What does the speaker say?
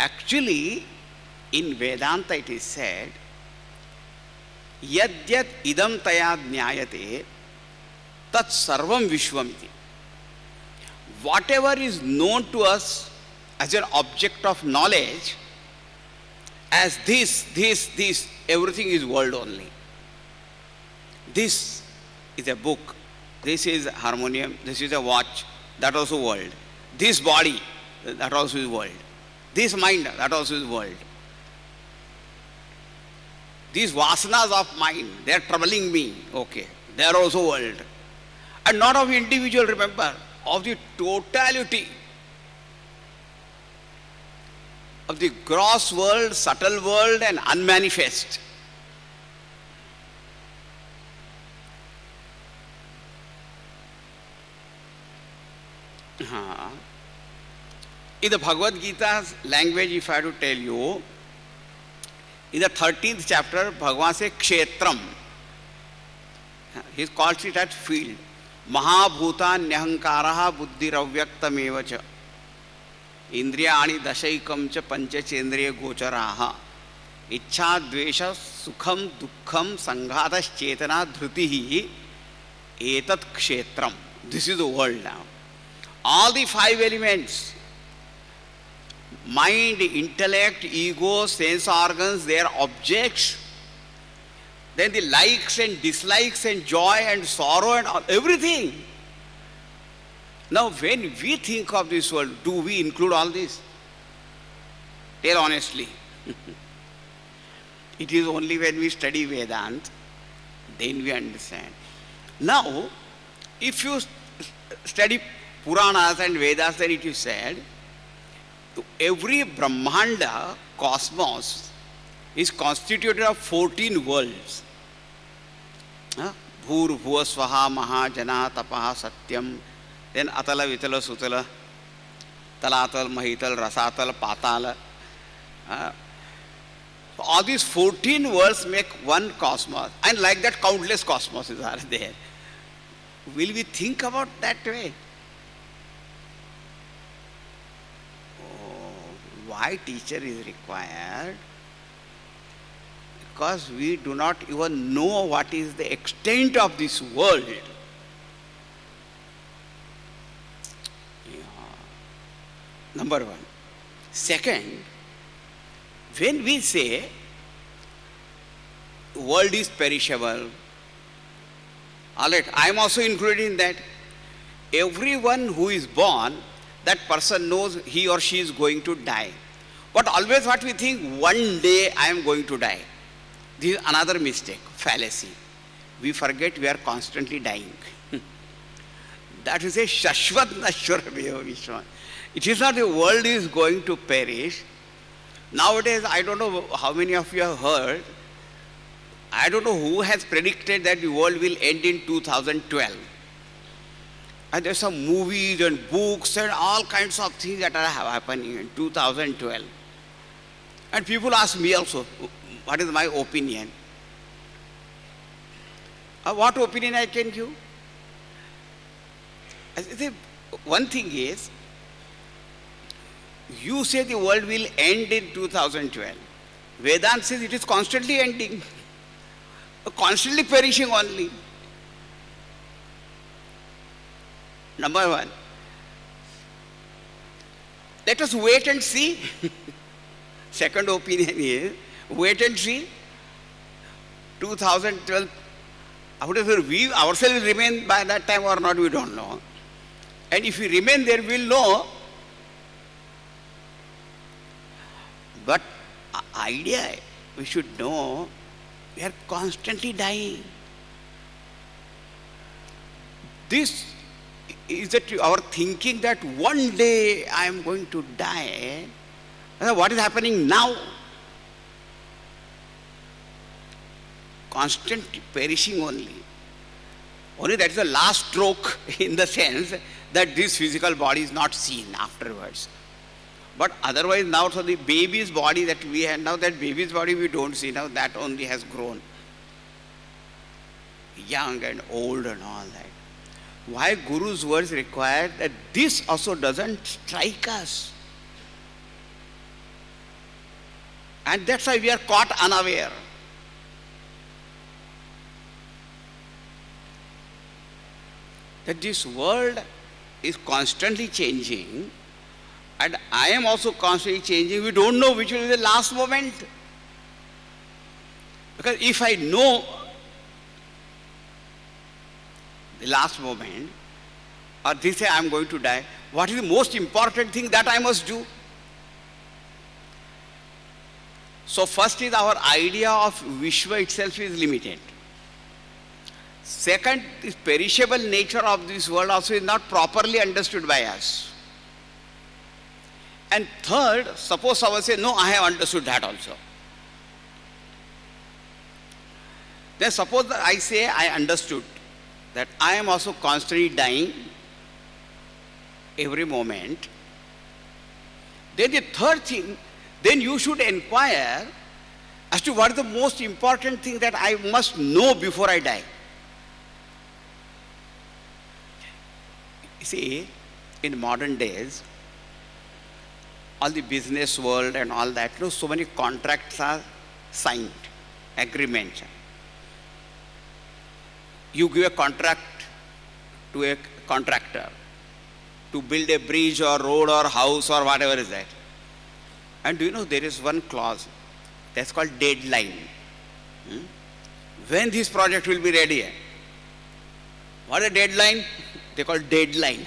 Actually, in Vedanta it is said, yad yad idam taya jnayate tat sarvam vishwamiti. Whatever is known to us as an object of knowledge, as this, everything is world only. This is a book, this is a harmonium, this is a watch, that also world. This body, that also is world. This mind, that also is world. These vasanas of mind, they are troubling me, okay, they are also world. And not of individual, remember, of the totality of the gross world, subtle world and unmanifest. In the Bhagavad Gita's language, if I have to tell you, in the 13th chapter, Bhagavan says Kshetram. He calls it as field. Mahabhuta nyahankaraha buddhiravyaktam evacha. Indriyani dashaikam cha panchachendriya gocharaha. Ichha dvesha sukham dukkham sanghatas chetana dhrutihi etat kshetram. This is the world now. All the five elements, mind, intellect, ego, sense organs, they are objects. Then the likes and dislikes and joy and sorrow and all, everything. Now when we think of this world, do we include all this? Tell honestly. It is only when we study Vedanta, then we understand. Now, if you study Puranas and Vedas, then it is said, every Brahmanda, cosmos, is constituted of 14 worlds. Bhur, Bhuva, Swaha, Maha, Jana, Tapaha, Satyam, then Atala, Vitala, Sutala, Talatal, Mahital, Rasatal, Patala. All these 14 worlds make one cosmos, and like that countless cosmoses are there. Will we think about that way? Why teacher is required? Because we do not even know what is the extent of this world. Number one. Second, when we say world is perishable, all right, I am also included in that. Everyone who is born, that person knows he or she is going to die. But always what we think, one day I am going to die. This is another mistake, fallacy. We forget we are constantly dying. That is a shashvat nashwar vishwa. It is not the world is going to perish. Nowadays, I don't know how many of you have heard, I don't know who has predicted that the world will end in 2012. And there's some movies and books and all kinds of things that are happening in 2012. And people ask me also, what is my opinion? What opinion I can give? One thing is, you say the world will end in 2012. Vedanta says it is constantly ending, constantly perishing only. Number one, let us wait and see. Second opinion is, wait and see. 2012, whether we ourselves will remain by that time or not, we don't know. And if we remain there, we will know. But idea, we should know, we are constantly dying. This is that our thinking that one day I am going to die. What is happening now? Constant perishing only. Only that is the last stroke in the sense that this physical body is not seen afterwards. But otherwise now, so the baby's body that we have now, that baby's body we don't see now, that only has grown. Young and old and all that. Why Guru's words require that this also doesn't strike us. And that's why we are caught unaware. That this world is constantly changing, and I am also constantly changing. We don't know which will be the last moment. Because if I know the last moment, or this day I am going to die, what is the most important thing that I must do? So first is our idea of Vishwa itself is limited. Second, the perishable nature of this world also is not properly understood by us. And third, suppose someone says, no, I have understood that also. Then suppose that I say I understood that I am also constantly dying every moment. Then the third thing, then you should inquire as to what is the most important thing that I must know before I die. You see, in modern days, all the business world and all that, so many contracts are signed, agreements. You give a contract to a contractor to build a bridge or road or house or whatever is that. And do you know there is one clause that's called deadline. When this project will be ready? What is a deadline? They call deadline.